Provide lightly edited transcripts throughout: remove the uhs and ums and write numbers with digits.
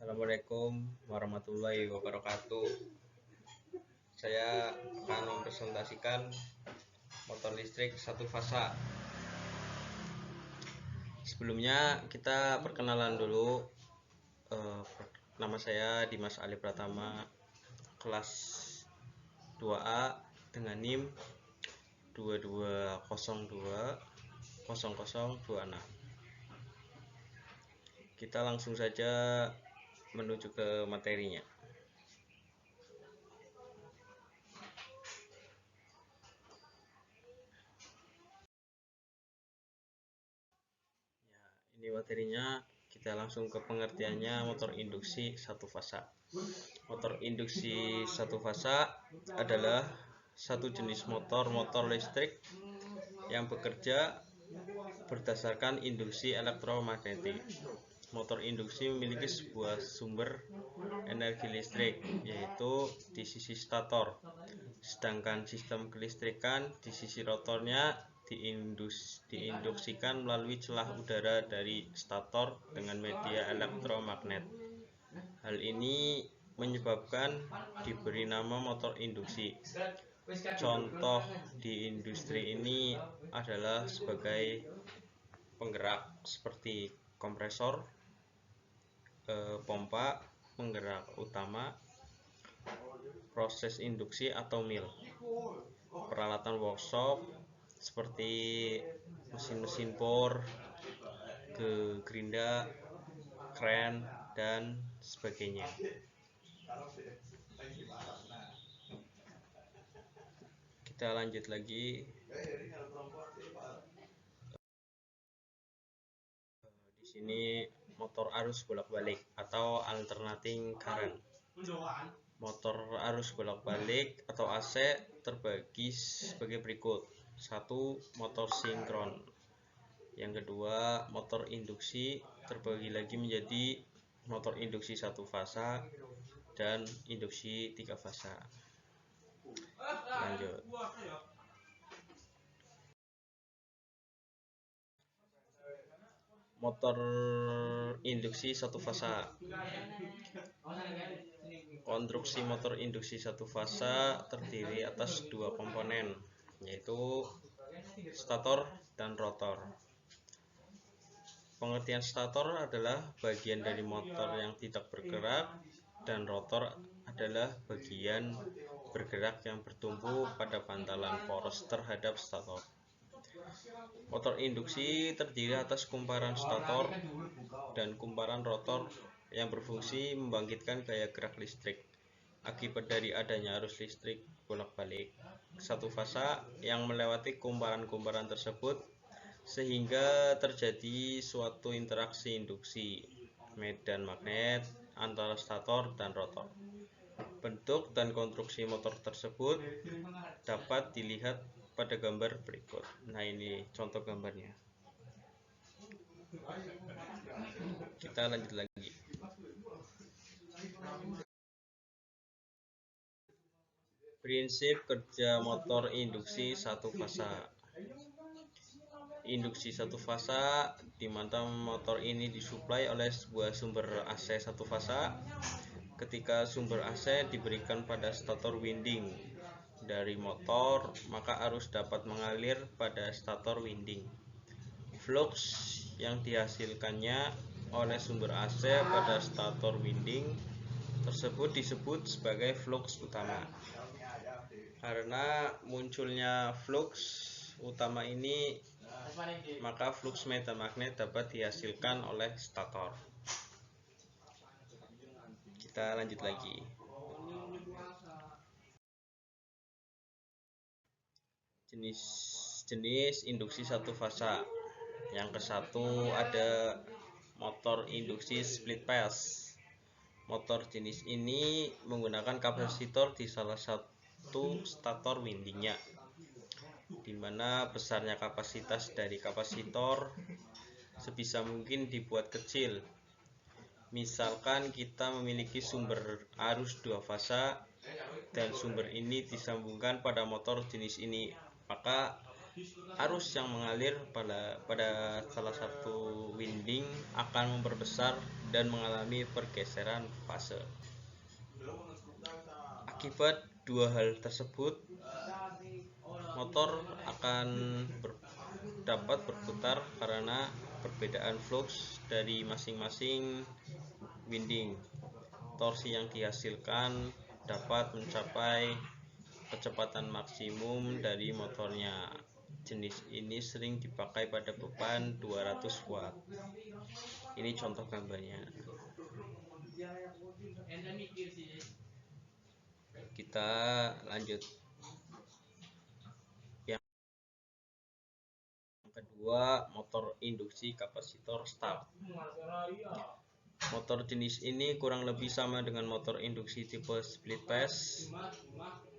Assalamualaikum warahmatullahi wabarakatuh. Saya akan mempresentasikan motor listrik satu fasa. Sebelumnya kita perkenalan dulu. Nama saya Dimas Ali Pratama, kelas 2A dengan NIM 22020026. Kita langsung saja menuju ke materinya. Ini materinya, kita langsung ke pengertiannya. Motor induksi satu fasa. Motor induksi satu fasa adalah satu jenis motor listrik yang bekerja berdasarkan induksi elektromagnetik. Motor induksi memiliki sebuah sumber energi listrik, yaitu di sisi stator, sedangkan sistem kelistrikan di sisi rotornya diinduksikan melalui celah udara dari stator dengan media elektromagnet. Hal ini menyebabkan diberi nama motor induksi. Contoh di industri ini adalah sebagai penggerak seperti kompresor, pompa, penggerak utama, proses induksi atau mil, peralatan workshop seperti mesin-mesin bor, gerinda, kren, dan sebagainya. Kita lanjut lagi. Di sini motor arus bolak-balik atau alternating current. Motor arus bolak-balik atau AC terbagi sebagai berikut. 1. Motor sinkron. Yang kedua, motor induksi terbagi lagi menjadi motor induksi satu fasa dan induksi 3 fasa. Lanjut. Motor induksi satu fasa. Konstruksi motor induksi satu fasa terdiri atas 2 komponen, yaitu stator dan rotor. Pengertian stator adalah bagian dari motor yang tidak bergerak, dan rotor adalah bagian bergerak yang bertumpu pada bantalan poros terhadap stator. Motor induksi terdiri atas kumparan stator dan kumparan rotor yang berfungsi membangkitkan gaya gerak listrik akibat dari adanya arus listrik bolak-balik satu fasa yang melewati kumparan-kumparan tersebut, sehingga terjadi suatu interaksi induksi medan magnet antara stator dan rotor. Bentuk dan konstruksi motor tersebut dapat dilihat pada gambar berikut. Nah, ini contoh gambarnya. Kita lanjut lagi. Prinsip kerja motor induksi satu fasa. Induksi satu fasa di mana motor ini disuplai oleh sebuah sumber AC satu fasa. Ketika sumber AC diberikan pada stator winding dari motor, maka arus dapat mengalir pada stator winding. Flux yang dihasilkannya oleh sumber AC pada stator winding tersebut disebut sebagai flux utama. Karena munculnya flux utama ini, maka flux medan magnet dapat dihasilkan oleh stator. Kita lanjut lagi. Jenis induksi satu fasa. Yang ke-1 ada motor induksi split phase. Motor jenis ini menggunakan kapasitor di salah satu stator windingnya, di mana besarnya kapasitas dari kapasitor sebisa mungkin dibuat kecil. Misalkan kita memiliki sumber arus 2 fasa dan sumber ini disambungkan pada motor jenis ini, maka arus yang mengalir pada salah satu winding akan memperbesar dan mengalami pergeseran fase. Akibat dua hal tersebut, motor akan dapat berputar karena perbedaan flux dari masing-masing winding. Torsi yang dihasilkan dapat mencapai kecepatan maksimum dari motornya. Jenis ini sering dipakai pada beban 200 watt. Ini contoh gambarnya. Kita lanjut. Yang kedua, motor induksi kapasitor start. Motor jenis ini kurang lebih sama dengan motor induksi tipe split phase.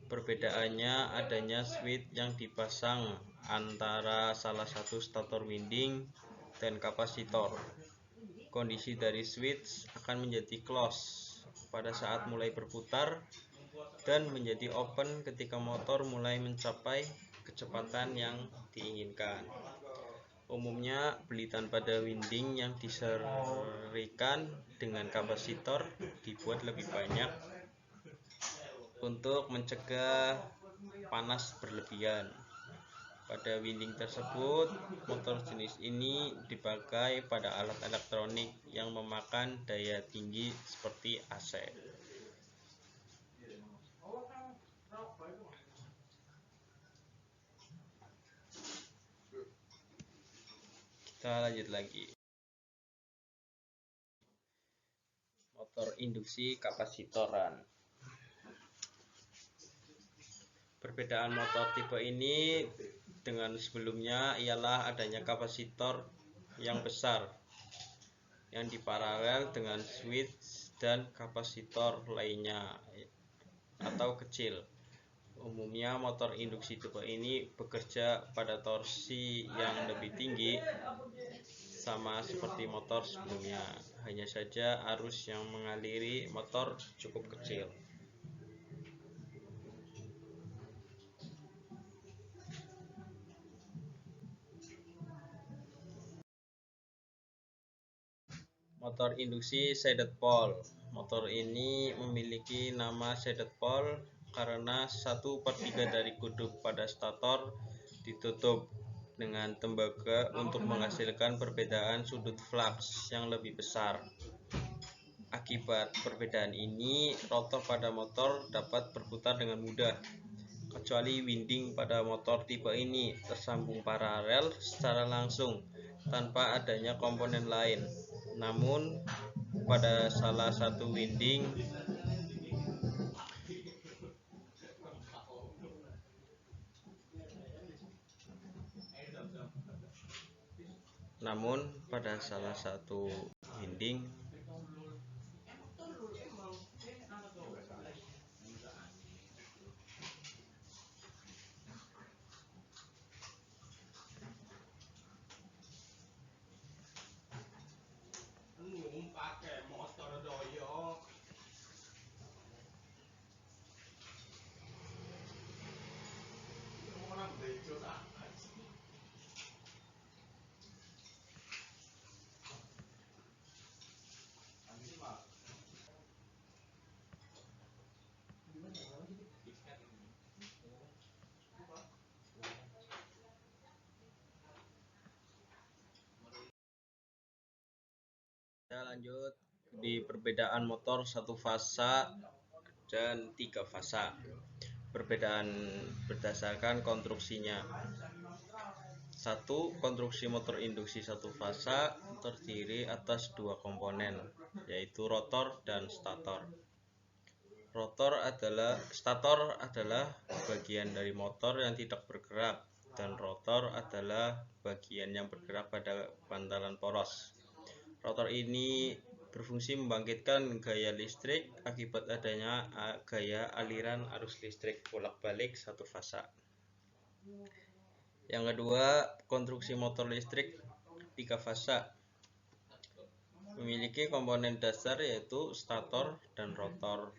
Perbedaannya adanya switch yang dipasang antara salah satu stator winding dan kapasitor. Kondisi dari switch akan menjadi close pada saat mulai berputar dan menjadi open ketika motor mulai mencapai kecepatan yang diinginkan. Umumnya belitan pada winding yang diserikan dengan kapasitor dibuat lebih banyak untuk mencegah panas berlebihan. Pada winding tersebut, motor jenis ini dipakai pada alat elektronik yang memakan daya tinggi seperti AC. Kita lanjut lagi. Motor induksi kapasitoran. Perbedaan motor tipe ini dengan sebelumnya ialah adanya kapasitor yang besar yang diparalel dengan switch dan kapasitor lainnya atau kecil. Umumnya motor induksi tipe ini bekerja pada torsi yang lebih tinggi, sama seperti motor sebelumnya. Hanya saja arus yang mengaliri motor cukup kecil. Motor induksi shaded pole. Motor ini memiliki nama shaded pole karena 1/3 dari kuduk pada stator ditutup dengan tembaga untuk menghasilkan perbedaan sudut flux yang lebih besar. Akibat perbedaan ini, rotor pada motor dapat berputar dengan mudah, kecuali winding pada motor tipe ini tersambung paralel secara langsung tanpa adanya komponen lain. Namun, pada salah satu winding kita lanjut di perbedaan motor satu fasa dan 3 fasa. Perbedaan berdasarkan konstruksinya. 1. Konstruksi motor induksi satu fasa terdiri atas 2 komponen, yaitu rotor dan stator. Stator adalah bagian dari motor yang tidak bergerak, dan rotor adalah bagian yang bergerak pada bantalan poros. Rotor ini berfungsi membangkitkan gaya listrik akibat adanya gaya aliran arus listrik bolak-balik satu fasa. Yang kedua, konstruksi motor listrik 3 fasa memiliki komponen dasar yaitu stator dan rotor.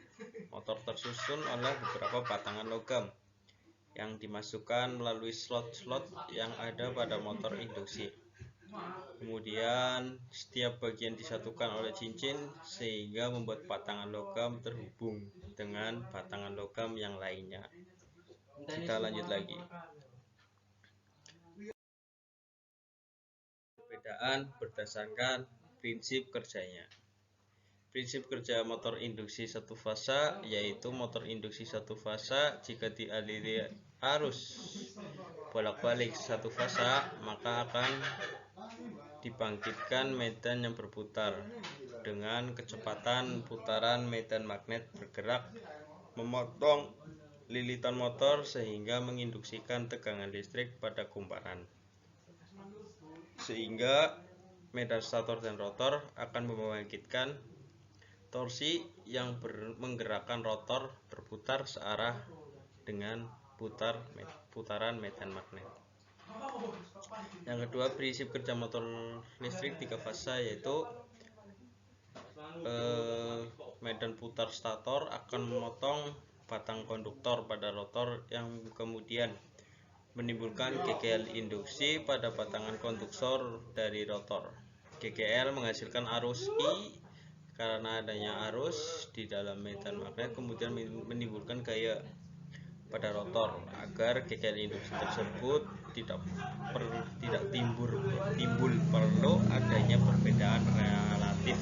Motor tersusun oleh beberapa batangan logam yang dimasukkan melalui slot-slot yang ada pada motor induksi. Kemudian setiap bagian disatukan oleh cincin sehingga membuat batangan logam terhubung dengan batangan logam yang lainnya. Kita lanjut lagi. Perbedaan berdasarkan prinsip kerjanya. Prinsip kerja motor induksi satu fasa yaitu motor induksi satu fasa jika dialiri arus bolak-balik satu fasa maka akan dibangkitkan medan yang berputar dengan kecepatan putaran medan magnet bergerak memotong lilitan motor sehingga menginduksikan tegangan listrik pada kumparan, sehingga medan stator dan rotor akan membangkitkan torsi yang menggerakkan rotor berputar searah dengan putaran medan magnet. Yang kedua, prinsip kerja motor listrik 3 fasa yaitu medan putar stator akan memotong batang konduktor pada rotor yang kemudian menimbulkan GGL induksi pada batangan konduktor dari rotor. GGL menghasilkan arus I karena adanya arus di dalam medan magnet kemudian menimbulkan gaya pada rotor. Agar GGL induksi tersebut tidak timbul perlu adanya perbedaan relatif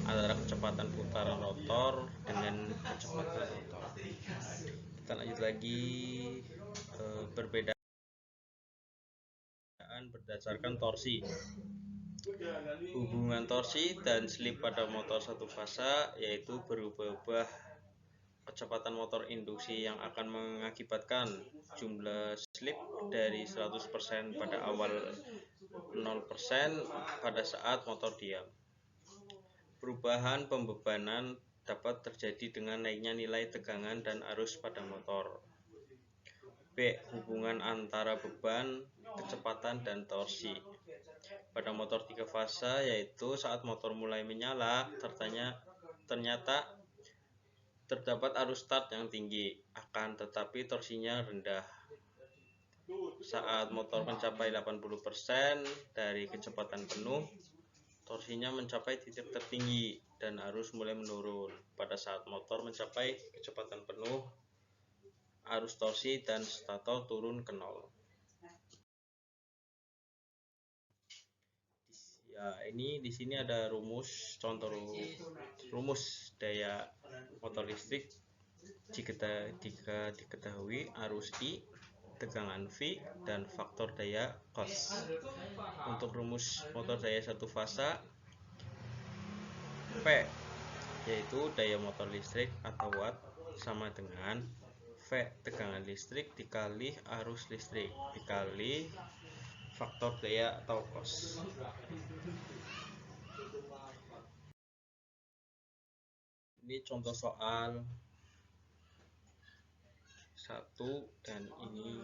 antara kecepatan putaran rotor dengan kecepatan rotor. Kita lanjut lagi. Perbedaan berdasarkan torsi. Hubungan torsi dan slip pada motor satu fasa yaitu berubah-ubah kecepatan motor induksi yang akan mengakibatkan jumlah slip dari 100% pada awal 0% pada saat motor diam. Perubahan pembebanan dapat terjadi dengan naiknya nilai tegangan dan arus pada motor. B. Hubungan antara beban, kecepatan, dan torsi. Pada motor 3 fasa yaitu saat motor mulai menyala ternyata terdapat arus start yang tinggi, akan tetapi torsinya rendah. Saat motor mencapai 80% dari kecepatan penuh, torsinya mencapai titik tertinggi dan arus mulai menurun. Pada saat motor mencapai kecepatan penuh, arus torsi dan stator turun ke 0. Ya, ini di sini ada contoh rumus daya motor listrik. Jika diketahui arus I, tegangan V, dan faktor daya cos. Untuk rumus motor daya satu fasa, P yaitu daya motor listrik atau watt sama dengan V tegangan listrik dikali arus listrik dikali faktor daya atau cos. Ini contoh soal 1 dan ini